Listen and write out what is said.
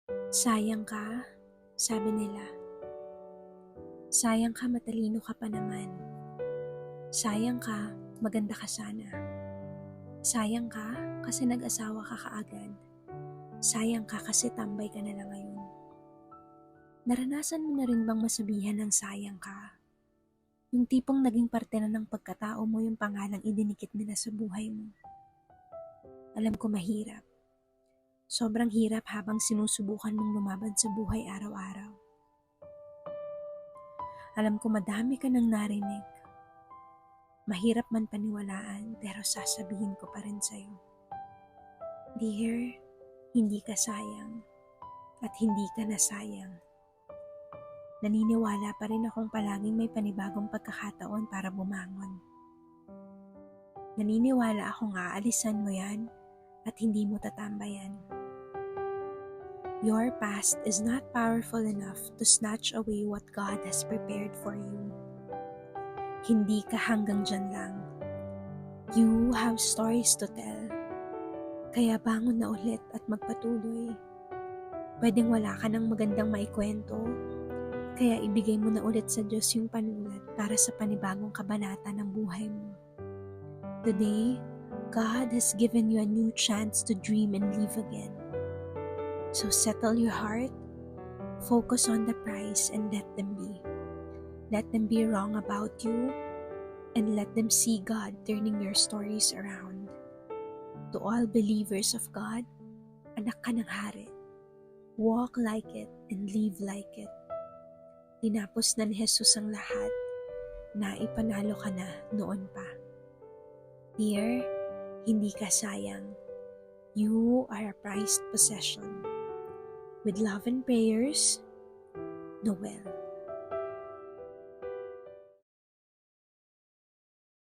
Sayang ka, sabi nila. Sayang ka, matalino ka pa naman. Sayang ka, maganda ka sana. Sayang ka kasi nag-asawa ka kaagad. Sayang ka kasi tambay ka na lang ngayon. Naranasan mo na rin bang masabihan ng sayang ka? Yung tipong naging parte na ng pagkatao mo yung pangalang idinikit nila sa buhay mo. Alam ko mahirap. Sobrang hirap habang sinusubukan mong lumaban sa buhay araw-araw. Alam ko madami ka nang narinig. Mahirap man paniwalaan pero sasabihin ko pa rin sa'yo. Dear, hindi ka sayang at hindi ka nasayang. Naniniwala pa rin akong palaging may panibagong pagkakataon para bumangon. Naniniwala akong aalisan mo yan at hindi mo tatambayan. Your past is not powerful enough to snatch away what God has prepared for you. Hindi ka hanggang dyan lang. You have stories to tell. Kaya bangon na ulit at magpatuloy. Pwedeng wala ka ng magandang maikwento, kaya ibigay mo na ulit sa Diyos yung panulat para sa panibagong kabanata ng buhay mo. Today, God has given you a new chance to dream and live again. So settle your heart, focus on the prize and let them be. Let them be wrong about you, and let them see God turning your stories around. To all believers of God, anak ka ng hari. Walk like it and live like it. Tinapos na ni Jesus ang lahat, na ipanalo ka na noon pa. Dear, hindi ka sayang. You are a prized possession. With love and prayers, Noel.